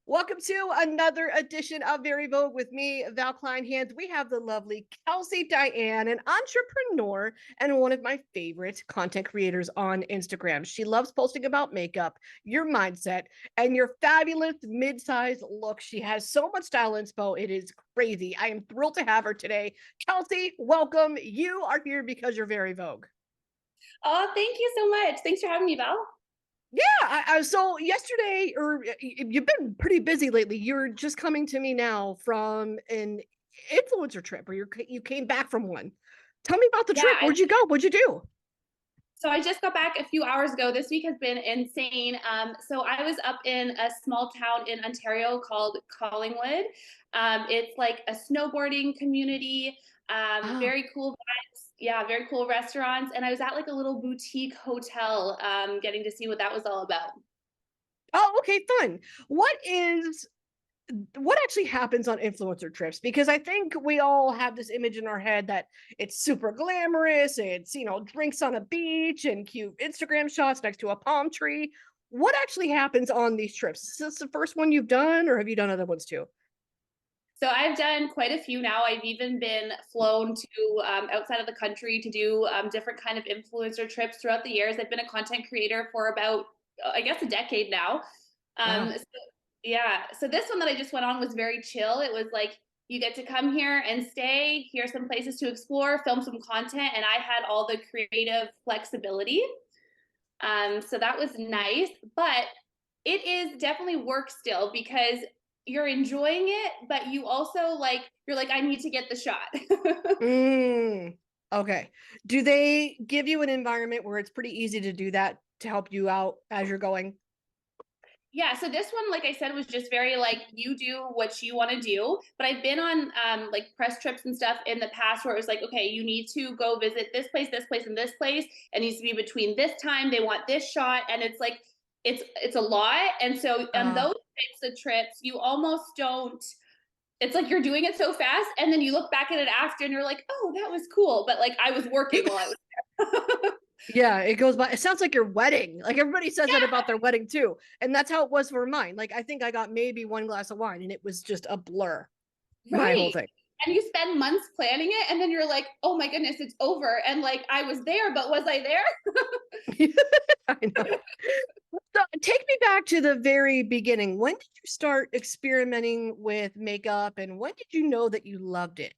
Welcome to another edition of Very Vogue with me, Val Kleinhans. We have the lovely Kelsey Diane, an entrepreneur and one of my favorite content creators on Instagram. She loves posting about makeup, your mindset, and your fabulous mid-sized look. She has so much style inspo. It is crazy. I am thrilled to have her today. Kelsey, welcome. You are here because you're Very Vogue. Oh, thank you so much. Thanks for having me, Val. Yeah, so yesterday, or you've been pretty busy lately. You're just coming to me now from an influencer trip, or you came back from one. Tell me about the Yeah, trip. Where'd you go? What'd you do? so I just got back a few hours ago. This week has been insane. So I was up in a small town in Ontario called Collingwood. It's like a snowboarding community, Oh, very cool vibes. Yeah, very cool restaurants. And I was at like a little boutique hotel, getting to see what that was all about. okay, fun. What actually happens on influencer trips? Because I think we all have this image in our head that it's super glamorous. It's, drinks on a beach and cute Instagram shots next to a palm tree. What actually happens on these trips? Is this the first one you've done, or have you done other ones too? So I've done quite a few now. I've even been flown to outside of the country to do different kind of influencer trips throughout the years. I've been a content creator for about, I guess, a decade now. Wow. So, yeah. So this one that I just went on was very chill. It was like you get to come here and stay. Here's some places to explore, film some content, and I had all the creative flexibility. So that was nice, but it is definitely work still because you're enjoying it, but you also you're like, I need to get the shot. Okay. Do they give you an environment where it's pretty easy to do that to help you out as you're going? Yeah, so this one, like I said, was just very like you do what you want to do. But I've been on like press trips and stuff in the past where it was like, okay, you need to go visit this place, and this place. It needs to be between this time. They want this shot, and it's like it's a lot. And so on Uh, those types of trips, you almost don't. It's like you're doing it so fast, and then you look back at it after, and you're like, oh, that was cool. But like I was working while I was. yeah, it goes by. It sounds like your wedding. Like everybody says that about their wedding too. And that's how it was for mine. Like I think I got maybe one glass of wine and it was just a blur, my whole Right. thing. And you spend months planning it, and then you're like, oh my goodness, it's over. And like, I was there, but was I there? I know. So take me back to the very beginning. When did you start experimenting with makeup and when did you know that you loved it?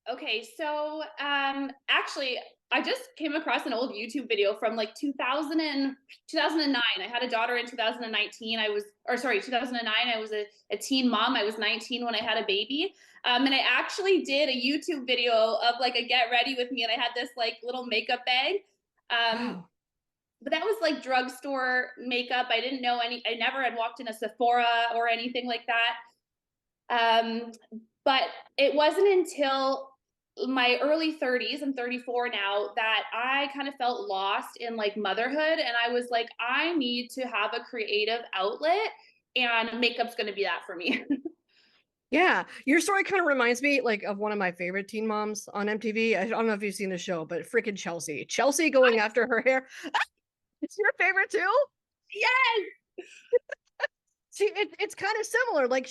Okay, so actually, I just came across an old YouTube video from like 2009. I had a daughter in 2019. Or sorry, 2009. I was a teen mom. I was 19 when I had a baby. And I actually did a YouTube video of like a get ready with me, and I had this like little makeup bag. Um, Wow. but that was like drugstore makeup. I never had walked in a Sephora or anything like that. Um, but it wasn't until my early 30s, I'm 34 now, that I kind of felt lost in like motherhood. And I was like, I need to have a creative outlet, and makeup's going to be that for me. Yeah, your story kind of reminds me like of one of my favorite teen moms on MTV. I don't know if you've seen the show, but freaking Chelsea. Chelsea going after her hair. It's your favorite too? Yes. It's kind of similar. But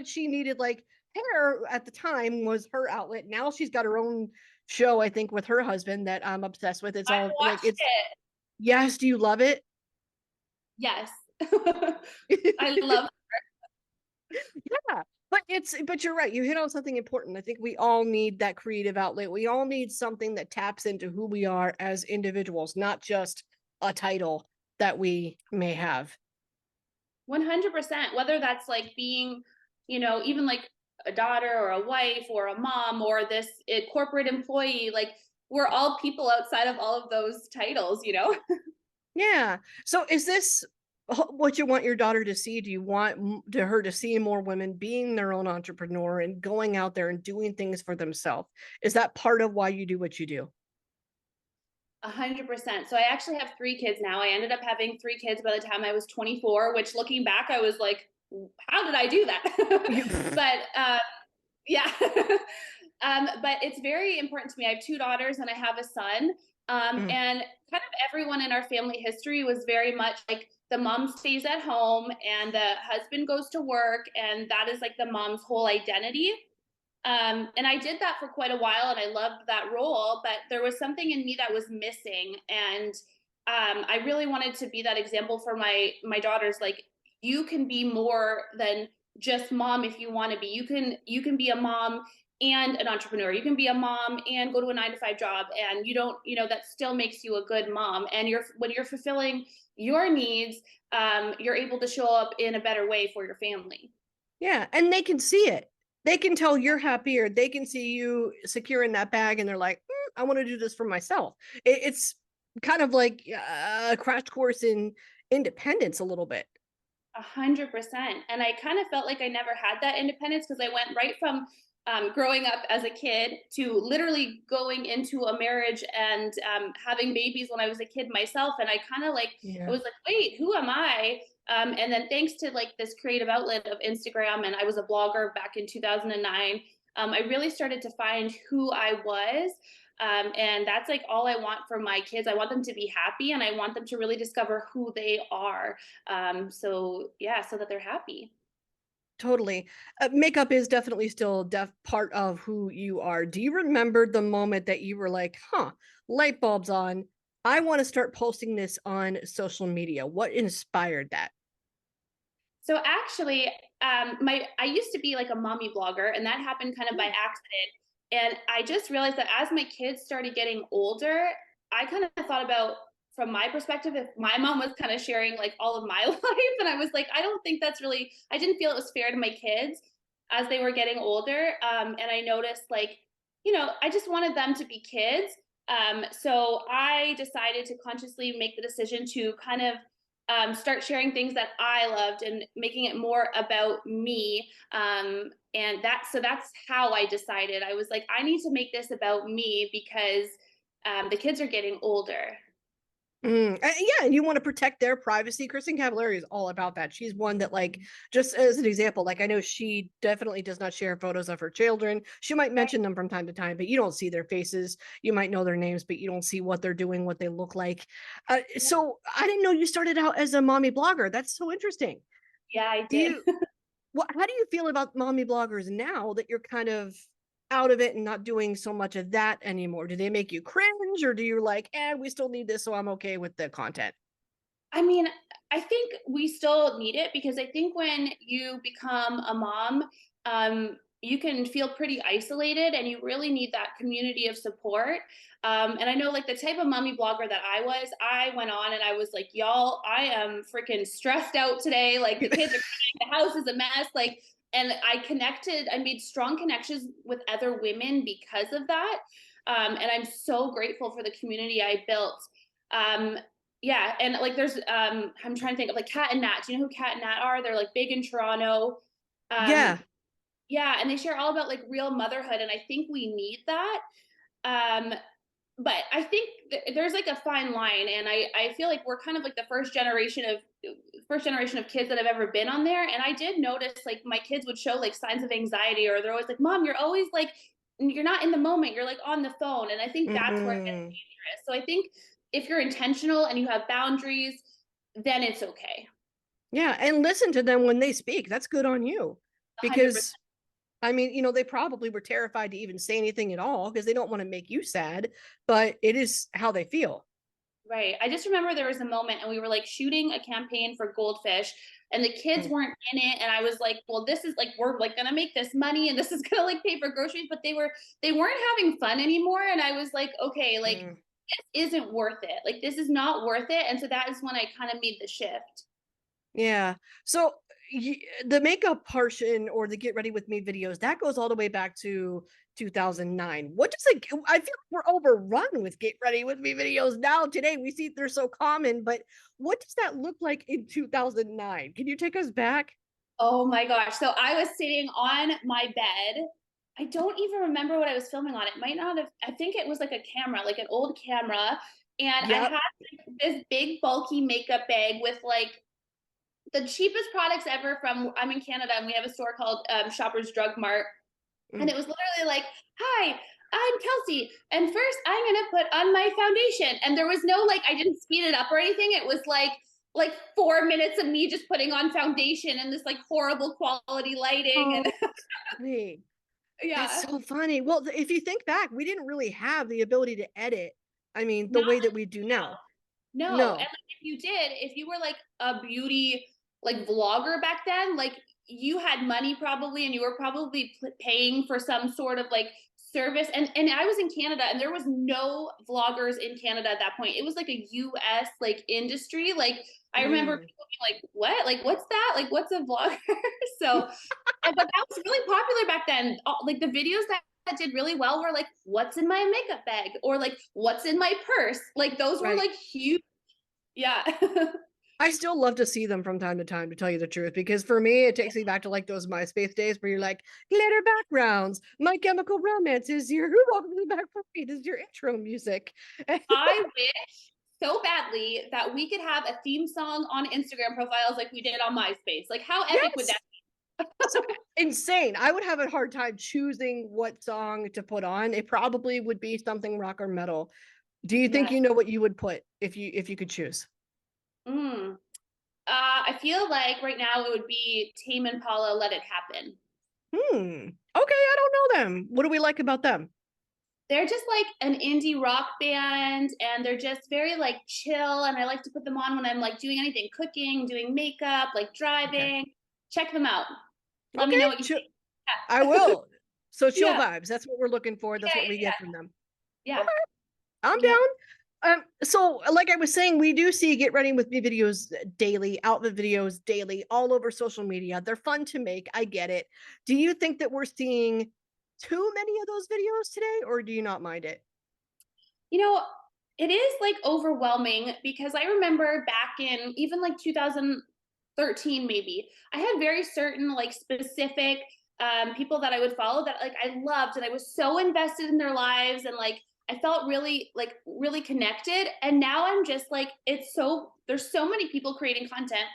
she needed like hair at the time was her outlet. Now she's got her own show, I think, with her husband that I'm obsessed with. It's I all like watched it's it. yes, do you love it? Yes. I love. Yeah. But you're right. You hit on something important. I think we all need that creative outlet. We all need something that taps into who we are as individuals, not just a title that we may have. 100%, whether that's like being, even like a daughter or a wife or a mom or a corporate employee, like we're all people outside of all of those titles. Yeah. So is this what you want your daughter to see? Do you want her to see more women being their own entrepreneur and going out there and doing things for themselves? Is that part of why you do what you do? 100%. So I actually have three kids now. I ended up having three kids by the time I was 24, which looking back, I was like, how did I do that? But yeah. But it's very important to me. I have two daughters and I have a son. Mm, And kind of everyone in our family history was very much like the mom stays at home and the husband goes to work, and that is like the mom's whole identity. And I did that for quite a while and I loved that role, but there was something in me that was missing. And I really wanted to be that example for my daughters. Like, you can be more than just mom if you want to be. You can be a mom and an entrepreneur. You can be a mom and go to a 9 to 5 job, and you don't, that still makes you a good mom. And when you're fulfilling your needs, you're able to show up in a better way for your family. Yeah, and they can see it. They can tell you're happy, or they can see you securing that bag and they're like, I want to do this for myself. It's kind of like a crash course in independence a little bit. 100%. And I kind of felt like I never had that independence because I went right from growing up as a kid to literally going into a marriage and having babies when I was a kid myself. And I kind of like, I Yeah. was like, wait, who am I? And then thanks to like this creative outlet of Instagram, and I was a blogger back in 2009, I really started to find who I was. And that's like all I want for my kids. I want them to be happy and I want them to really discover who they are. So yeah, so that they're happy. Totally. Makeup is definitely still part of who you are. Do you remember the moment that you were like, light bulbs on? I want to start posting this on social media. What inspired that? So actually, I used to be like a mommy blogger, and that happened kind of by accident. And I just realized that as my kids started getting older, I kind of thought about, from my perspective, if my mom was kind of sharing like all of my life, and I was like, I don't think that's really. I didn't feel it was fair to my kids as they were getting older. And I noticed like, I just wanted them to be kids. So I decided to consciously make the decision to kind of start sharing things that I loved and making it more about me. And that's how I decided. I was like, I need to make this about me because the kids are getting older. Yeah, and you want to protect their privacy. Kristen Cavallari is all about that. She's one that, like, just as an example, like I know she definitely does not share photos of her children. She might Right. mention them from time to time, but you don't see their faces. You might know their names, but you don't see what they're doing, what they look like. So I didn't know you started out as a mommy blogger. That's so interesting. Yeah, I Do did. you how do you feel about mommy bloggers now that you're kind of out of it and not doing so much of that anymore? Do they make you cringe, or do you like, we still need this, so I'm okay with the content? I mean, I think we still need it because I think when you become a mom, you can feel pretty isolated and you really need that community of support. And I know, like, the type of mommy blogger that I went on and I was like, y'all, I am freaking stressed out today. Like, the kids are crying, the house is a mess. Like, and I made strong connections with other women because of that. And I'm so grateful for the community I built. Um, yeah, and like there's I'm trying to think of like Cat and Nat. Do you know who Cat and Nat are? They're like big in Toronto. Um, Yeah. yeah, and they share all about like real motherhood, and I think we need that. Um, but I think there's like a fine line, and I feel like we're kind of like the first generation of kids that have ever been on there. And I did notice like my kids would show like signs of anxiety, or they're always like, "Mom, you're always like you're not in the moment. You're like on the phone." And I think that's where it gets Mm, dangerous. So I think if you're intentional and you have boundaries, then it's okay. yeah, and listen to them when they speak. That's good on you. 100%. Because I mean, they probably were terrified to even say anything at all because they don't want to make you sad, but it is how they feel. Right. I just remember there was a moment and we were like shooting a campaign for Goldfish and the kids Mm, weren't in it. And I was like, well, this is like, we're like gonna make this money and this is gonna like pay for groceries, but they weren't having fun anymore. And I was like, okay, like mm. this isn't worth it. Like this is not worth it. And so that is when I kind of made the shift. Yeah. So the makeup portion or the get ready with me videos, that goes all the way back to 2009. What does it, I feel like we're overrun with get ready with me videos now today. We see they're so common, but what does that look like in 2009? Can you take us back? Oh my gosh. So I was sitting on my bed. I don't even remember what I was filming on. It might not have, I think it was like a camera, like an old camera. And I Yep. had like, this big bulky makeup bag with like the cheapest products ever from, I'm in Canada and we have a store called Shoppers Drug Mart. And Mm. it was literally like, hi, I'm Kelsey. And first I'm going to put on my foundation. And there was no, like, I didn't speed it up or anything. It was like, like 4 minutes of me just putting on foundation and this like horrible quality lighting Oh, and funny. That's yeah. so funny. Well, if you think back, we didn't really have the ability to edit. I mean, the Not way that we do now. no. And No. like if you did, if you were like a beauty like vlogger back then, like you had money probably and you were probably paying for some sort of like service. And I was in Canada and there was no vloggers in Canada at that point. It was like a US like industry. Like I remember Mm. people being like, "What? Like what's that? Like what's a vlogger?" So, but that was really popular back then. Like the videos that did really well were like, "What's in my makeup bag?" or like, "What's in my purse?" Like those were Right. like huge. Yeah. I still love to see them from time to time, to tell you the truth, because for me, it takes me back to like those MySpace days where you're like, glitter backgrounds, My Chemical Romance is your Who Welcome to the Back Party. This is your intro music. I wish so badly that we could have a theme song on Instagram profiles like we did on MySpace. Like how epic would that Yes. So insane. I would have a hard time choosing what song to put on. It probably would be something rock or metal. Do you be? think Yes. you know what you would put if you could choose? Mm. I feel like right now it would be Tame Impala, Let It Happen. Okay, I don't know them. What do we like about them? They're just like an indie rock band and they're just very like chill. And I like to put them on when I'm like doing anything, cooking, doing makeup, like Okay. driving. Check them out. Let me Okay. know what you think. I Yeah. will. So chill Yeah. vibes. That's what we're looking for. That's Yeah. what we get from them. Yeah. Okay, I'm Yeah. down. So like I was saying, we do see Get Ready With Me videos daily, outfit videos daily, all over social media. They're fun to make. I get it. Do you think that we're seeing too many of those videos today, or do you not mind it? You know, it is like overwhelming because I remember back in even like 2013, maybe, I had very certain, like specific people that I would follow that like I loved and I was so invested in their lives and like I felt really like really connected. And now I'm just like, there's so many people creating content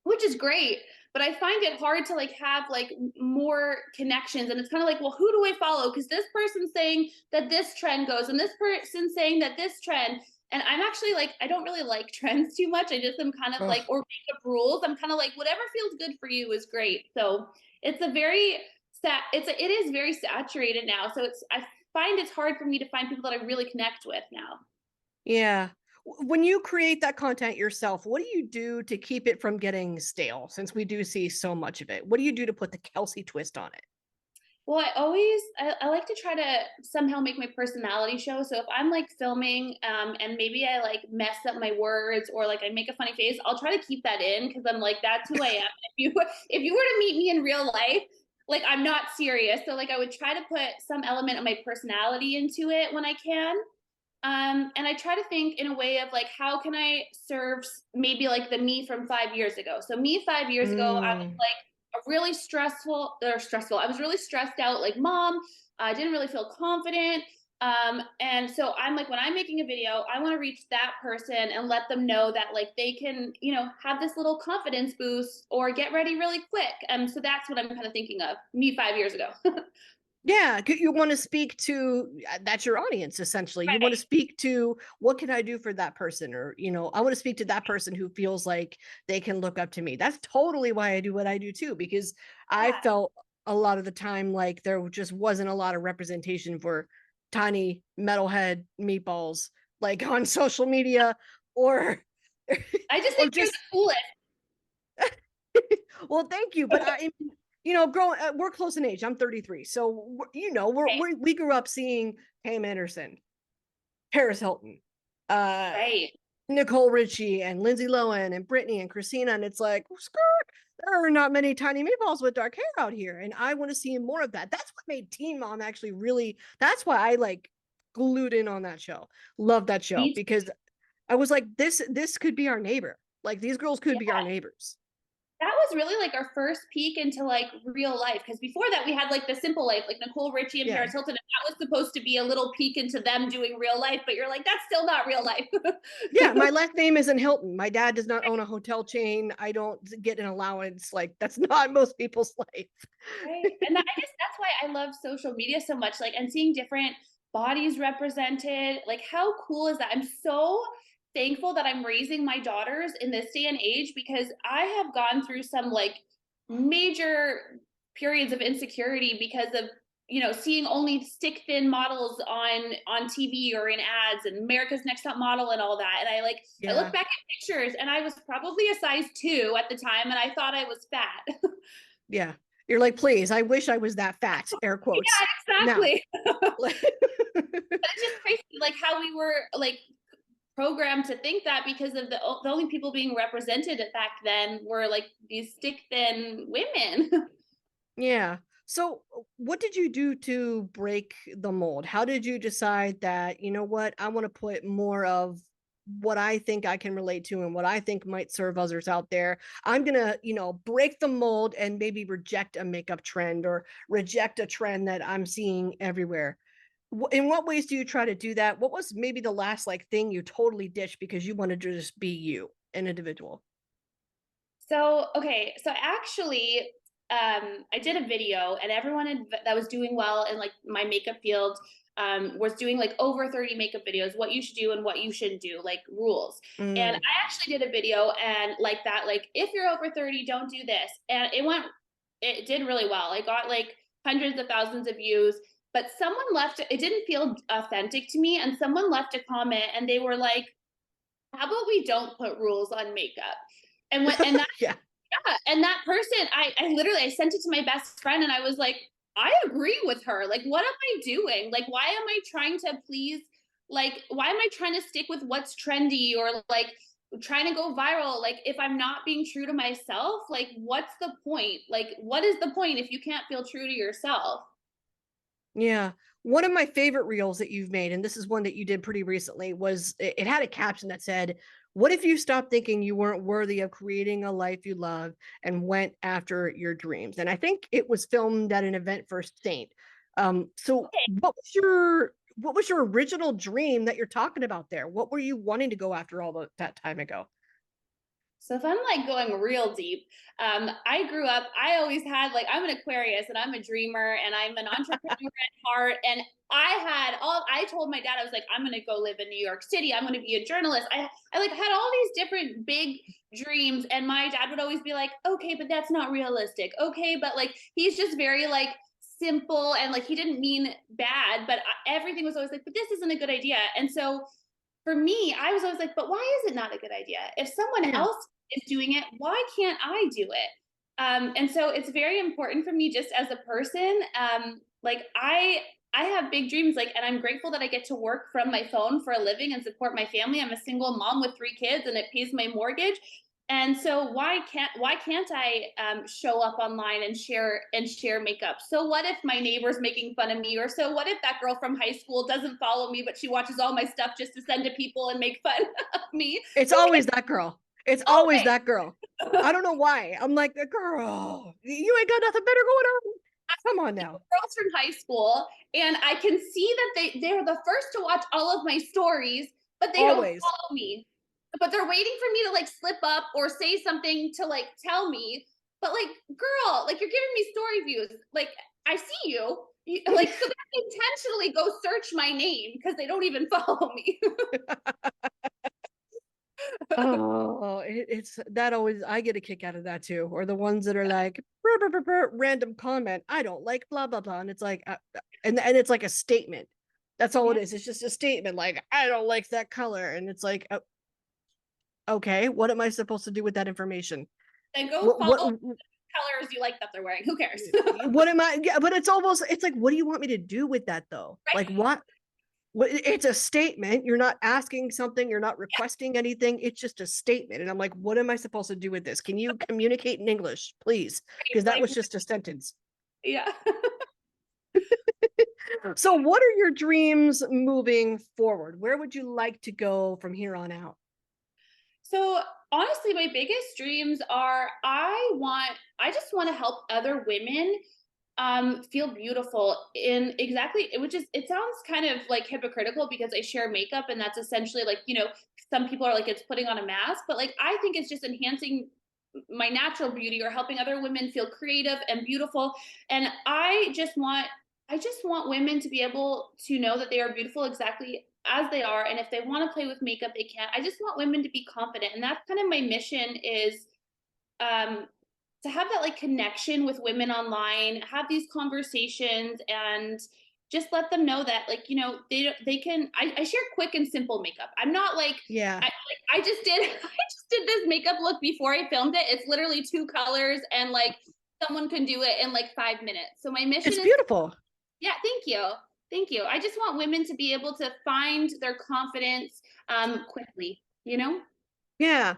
which is great, but I find it hard to like have like more connections and it's kind of like, well, who do I follow, because this person's saying that this trend goes and this person's saying that this trend, and I'm actually like, I don't really like trends too much. I just am kind of like, Ugh. or makeup rules, I'm kind of like, whatever feels good for you is great. So it's a very it is very saturated now, so it's I find it's hard for me to find people that I really connect with now. Yeah. When you create that content yourself, what do you do to keep it from getting stale? Since we do see so much of it, what do you do to put the Kelsey twist on it? Well, I like to try to somehow make my personality show. So if I'm like filming, and maybe I like mess up my words or like I make a funny face, I'll try to keep that in because I'm like that's who I am. If you were to meet me in real life, like I'm not serious. So like I would try to put some element of my personality into it when I can. And I try to think in a way of like, how can I serve maybe like the me from 5 years ago? So me 5 years ago, I was Mm. like a really stressful. I was really stressed out, like mom. I didn't really feel confident. And so I'm like, when I'm making a video, I want to reach that person and let them know that like they can, have this little confidence boost or get ready really quick. So that's what I'm kind of thinking of me 5 years ago. Yeah, you want to speak to that's your audience essentially. You want to Right. speak to what can I do for that person, or I want to speak to that person who feels like they can look up to me. That's totally why I do what I do too, because I Yeah. felt a lot of the time like there just wasn't a lot of representation for tiny metalhead meatballs like on social media, or I just or think you're just the coolest. well, thank you, but growing, we're close in age. I'm 33, so Right. we grew up seeing Pam Anderson, Paris Hilton, uh, Right. Nicole Richie, and Lindsay Lohan, and Britney and Christina, and it's like, skirt. There are not many tiny meatballs with dark hair out here, and I want to see more of that. That's what made Teen Mom actually really. That's why I like glued in on that show. Love that show Me because I was like, this could be our neighbor. Like these girls could be our Yeah, neighbors. that was really like our first peek into like real life. Because before that, we had like the simple life, like Nicole Richie and Yeah. Paris Hilton. And that was supposed to be a little peek into them doing real life. But you're like, that's still not real life. Yeah, my last name isn't Hilton. My dad does not own a hotel chain. I don't get an allowance. Like that's not most people's life. Right. And I guess that's why I love social media so much. Like, and seeing different bodies represented. Like, how cool is that? I'm so thankful that I'm raising my daughters in this day and age, because I have gone through some like major periods of insecurity because of, seeing only stick thin models on TV or in ads and America's Next Top Model and all that. And I look Yeah. back at pictures and I was probably a size 2 at the time and I thought I was fat. Yeah. You're like, please, I wish I was that fat, air quotes. Yeah, Now. exactly. But it's just crazy, like how we were like programmed to think that, because of the only people being represented back then were like these stick thin women. Yeah. So, what did you do to break the mold? How did you decide that, you know what, I want to put more of what I think I can relate to and what I think might serve others out there? I'm going to, break the mold and maybe reject a makeup trend or reject a trend that I'm seeing everywhere. In what ways do you try to do that? What was maybe the last like thing you totally ditched because you wanted to just be you, an individual? So, okay, so actually, I did a video, and everyone that was doing well in like my makeup field was doing like over 30 makeup videos, what you should do and what you shouldn't do, like rules. And Mm, I actually did a video and like that, like if you're over 30, don't do this. And it did really well. I got like hundreds of thousands of views, but someone left, it didn't feel authentic to me. And someone left a comment and they were like, how about we don't put rules on makeup? And that, yeah. yeah, and that person, I literally I sent it to my best friend and I was like, I agree with her. Like, what am I doing? Like, why am I trying to please? Like, why am I trying to stick with what's trendy or like trying to go viral? Like, if I'm not being true to myself, like, what's the point? Like, what is the point if you can't feel true to yourself? Yeah. One of my favorite reels that you've made, and this is one that you did pretty recently, was it had a caption that said, what if you stopped thinking you weren't worthy of creating a life you love and went after your dreams? And I think it was filmed at an event for Saint. So what was your original dream that you're talking about there? What were you wanting to go after that time ago? So if I'm like going real deep, I grew up, I always had like, I'm an Aquarius and I'm a dreamer and I'm an entrepreneur at heart. And I told my dad, I was like, I'm going to go live in New York City. I'm going to be a journalist. I like had all these different big dreams. And my dad would always be like, okay, but that's not realistic. Okay. But like, he's just very like simple and like, he didn't mean bad, but everything was always like, but this isn't a good idea. And so for me, I was always like, but why is it not a good idea? If someone Yeah. else is doing it, why can't I do it? And so it's very important for me just as a person. Like I have big dreams, like, and I'm grateful that I get to work from my phone for a living and support my family. I'm a single mom with 3 kids, and it pays my mortgage. And so why can't I show up online and share makeup? So what if my neighbor's making fun of me, or so what if that girl from high school doesn't follow me, but she watches all my stuff just to send to people and make fun of me? It's Who always that girl. It's always always? that girl. I don't know why. I'm like, girl, you ain't got nothing better going on. Come on now. Girls from high school, and I can see that they're the first to watch all of my stories, but they don't Always. follow me. But they're waiting for me to like slip up or say something to like tell me. But like, girl, like you're giving me story views. Like I see you. Like so they intentionally go search my name because they don't even follow me. Oh, it's that always, I get a kick out of that too. Or the ones that are like random comment, I don't like blah blah blah, and it's like, and it's like a statement. That's all it Yeah. is. It's just a statement, like I don't like that color, and it's like, okay, what am I supposed to do with that information? Then go What follow colors you like that they're wearing. Who cares? what am I? Yeah, but it's almost, it's like, what do you want me to do with that though? Like Right? what? It's a statement. You're not asking something, you're not requesting anything. It's just a statement. And I'm like, what am I supposed to do with this? Can you communicate in English, please? Because that Like, was just a sentence. yeah. So, what are your dreams moving forward? Where would you like to go from here on out? So honestly, my biggest dreams are I just want to help other women feel beautiful in exactly, which is, it sounds kind of like hypocritical because I share makeup and that's essentially like, some people are like it's putting on a mask, but like I think it's just enhancing my natural beauty or helping other women feel creative and beautiful. And I just want women to be able to know that they are beautiful exactly as they are, and if they want to play with makeup, they can. I just want women to be confident, and that's kind of my mission is um to have that like connection with women online, have these conversations, and just let them know that like they can. I share quick and simple makeup. I'm not like Yeah. I just did I just did this makeup look before I filmed it. It's literally two colors, and like someone can do it in like 5 minutes. So my mission It's is beautiful. yeah, thank you. Thank you. I just want women to be able to find their confidence quickly, you know? Yeah.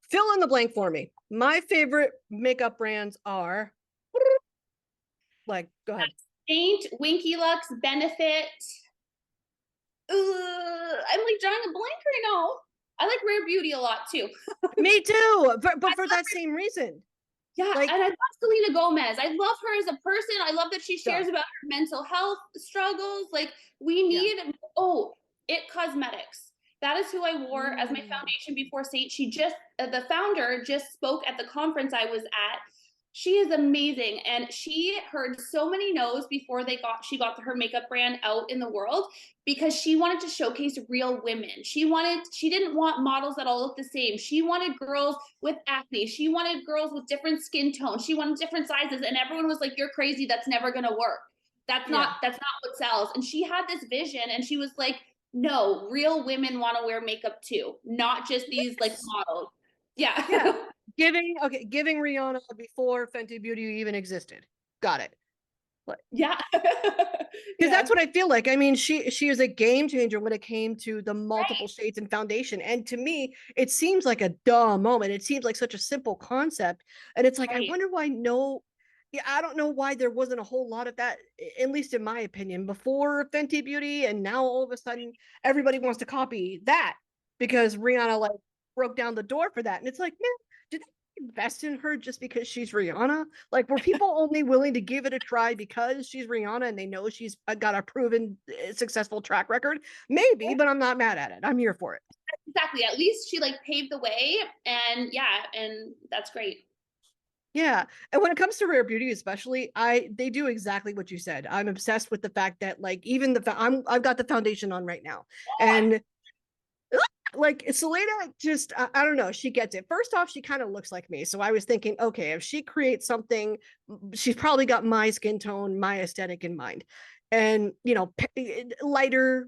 Fill in the blank for me. My favorite makeup brands are like, go ahead. Saint, Winky Lux, Benefit. I'm like drawing a blank right now. I like Rare Beauty a lot too. Me too. I But for love that same reason. Yeah, Like, and I love Selena Gomez. I love her as a person. I love that she duh. shares about her mental health struggles. Like we Yeah. need It Cosmetics. That is who I wore as my Mm. foundation before Saint. She just the founder just spoke at the conference I was at. She is amazing, and she heard so many no's before she got her makeup brand out in the world because she wanted to showcase real women. She didn't want models that all look the same. She wanted girls with acne. She wanted girls with different skin tones. She wanted different sizes, and everyone was like, "You're crazy. That's never gonna work. Yeah. That's not what sells." And she had this vision, and she was like, "No, real women want to wear makeup too, not just these like Yes. models." Yeah. Yeah. Giving Rihanna before Fenty Beauty even existed. Got it. Yeah. Because that's Yeah. what I feel like. I mean, she is a game changer when it came to the multiple Right. shades and foundation. And to me, it seems like a dumb moment. It seems like such a simple concept. And it's like, I Right. wonder why no, yeah, I don't know why there wasn't a whole lot of that, at least in my opinion, before Fenty Beauty. And now all of a sudden everybody wants to copy that because Rihanna like broke down the door for that. And it's like, man, did they invest in her just because she's Rihanna? Like, were people only willing to give it a try because she's Rihanna and they know she's got a proven successful track record? Maybe, but I'm not mad at it. I'm here for it. Exactly. At least she like paved the way, and yeah, and that's great. Yeah. And when it comes to Rare Beauty, especially, they do exactly what you said. I'm obsessed with the fact that like even I've got the foundation on right now. And like Selena just I don't know, she gets it. First off, she kind of looks like me. So I was thinking, okay, if she creates something, she's probably got my skin tone, my aesthetic in mind. And lighter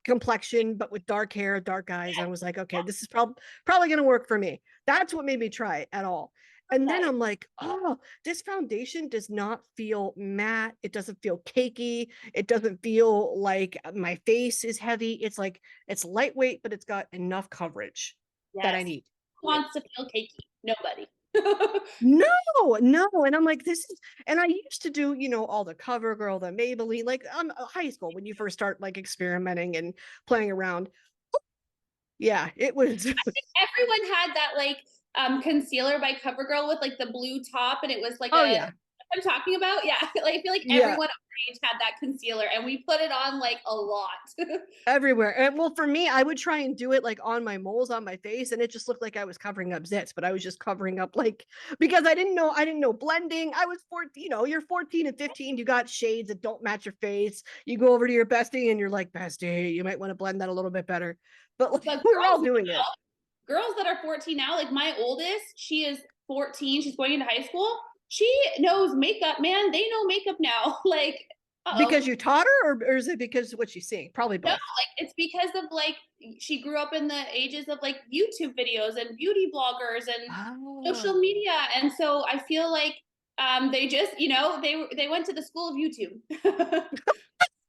complexion, but with dark hair, dark eyes. I was like, okay, this is probably gonna work for me. That's what made me try it at all. And then Nice. I'm like, oh, this foundation does not feel matte. It doesn't feel cakey. It doesn't feel like my face is heavy. It's like it's lightweight, but it's got enough coverage that I Yes. need. Who wants to feel cakey? Nobody. No, no. And I'm like, this is, and I used to do, all the CoverGirl, the Maybelline, like high school when you first start like experimenting and playing around. Yeah, it was. Everyone had that like concealer by CoverGirl with like the blue top, and it was like Oh, a yeah. I'm talking about. Yeah. Like I feel like Yeah. everyone our age had that concealer, and we put it on like a lot. Everywhere. And well, for me, I would try and do it like on my moles on my face, and it just looked like I was covering up zits, but I was just covering up like because I didn't know blending. I was 14, you're 14 and 15, you got shades that don't match your face. You go over to your bestie and you're like, bestie, you might want to blend that a little bit better. But like But we're all doing it. girls that are 14 now, like my oldest, she is 14, she's going into high school. She knows makeup, man. They know makeup now. Like, Because uh-oh. you taught her, or is it because of what she's seeing? Probably No, both. like it's because of like she grew up in the ages of like YouTube videos and beauty bloggers and social Oh. media. And so I feel like they just, they went to the school of YouTube.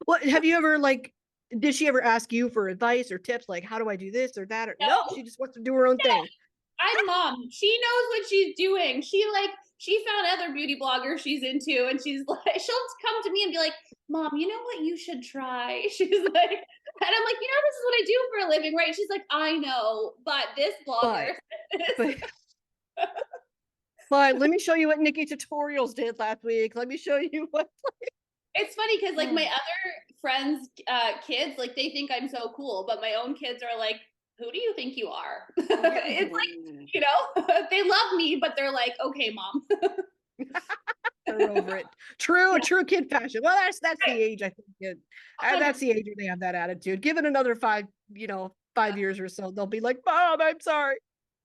What have you ever like did she ever ask you for advice or tips like how do I do this or that? Or no, No, she just wants to do her own thing. I'm mom. She knows what she's doing. She found other beauty bloggers she's into, and she's like, she'll come to me and be like, "Mom, you know what you should try?" She's like, and I'm like, this is what I do for a living, right? She's like, "I know, but this blogger." But but but let me show you what Nikki Tutorials did last week. Let me show you what. It's funny because like my Oh, other friends' kids, like they think I'm so cool, but my own kids are like, "Who do you think you are?" yeah. It's like, they love me, but they're like, "Okay, mom." They're over it. True kid fashion. Well, that's the age I think. That's the age where they have that attitude. Give it another 5 years or so, they'll be like, "Mom, I'm sorry." I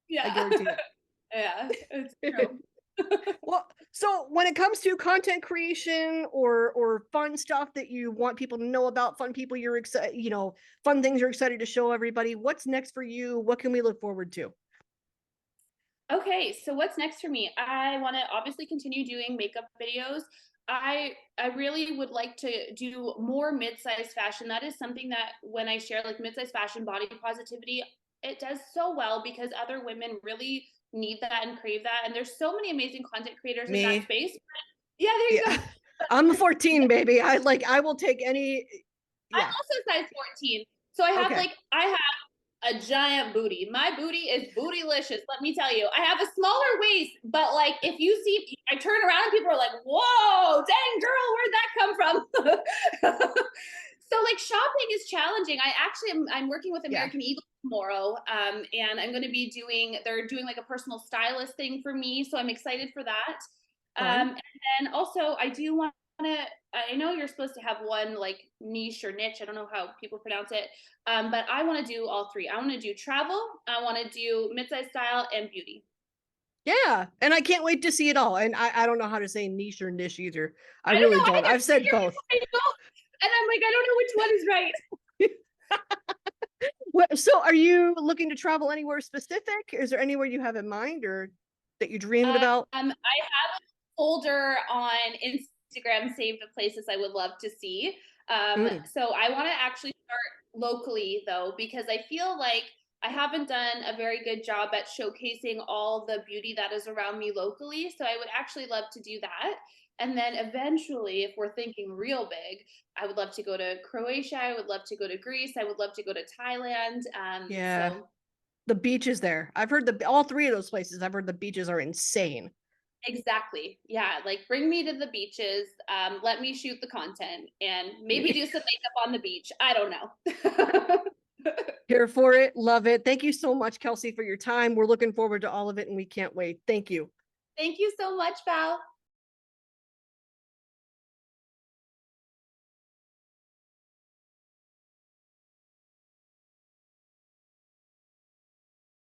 Yeah. guarantee it. Yeah, it's Yeah. true. Well, so when it comes to content creation or fun stuff that you want people to know about, fun people you're excited, fun things you're excited to show everybody, what's next for you? What can we look forward to? Okay, so what's next for me? I want to obviously continue doing makeup videos. I really would like to do more mid-sized fashion. That is something that when I share like mid-sized fashion body positivity, it does so well because other women really need that and crave that. And there's so many amazing content creators in that Me. space. Yeah, there you Yeah. go. I'm a 14, baby. I will take any. I'm Yeah. also size 14. So Okay. I have a giant booty. My booty is bootylicious. Let me tell you, I have a smaller waist, but like if you see, I turn around and people are like, "Whoa, dang girl, where'd that come from?" So like shopping is challenging. I'm working with Yeah. American Eagle tomorrow, and I'm going to be they're doing like a personal stylist thing for me, so I'm excited for that. Fun. And then also I do want to. I know you're supposed to have one like niche or niche. I don't know how people pronounce it, but I want to do all three. I want to do travel. I want to do mid-size style and beauty. Yeah. And I can't wait to see it all. And I don't know how to say niche or niche either. I I don't really know. I don't. never I've said hear both. people say both, and I'm like, I don't know which one is right. So are you looking to travel anywhere specific? Is there anywhere you have in mind or that you're dreaming about? I have a folder on Instagram saved of places I would love to see. Mm, So I want to actually start locally though, because I feel like I haven't done a very good job at showcasing all the beauty that is around me locally. So I would actually love to do that. And then eventually, if we're thinking real big, I would love to go to Croatia. I would love to go to Greece. I would love to go to Thailand. yeah. So The beaches there. I've heard all three of those places. I've heard the beaches are insane. exactly. Yeah. Like bring me to the beaches. Let me shoot the content and maybe do some makeup on the beach. I don't know. Here for it. Love it. Thank you so much, Kelsey, for your time. We're looking forward to all of it and we can't wait. Thank you. Thank you so much, Val.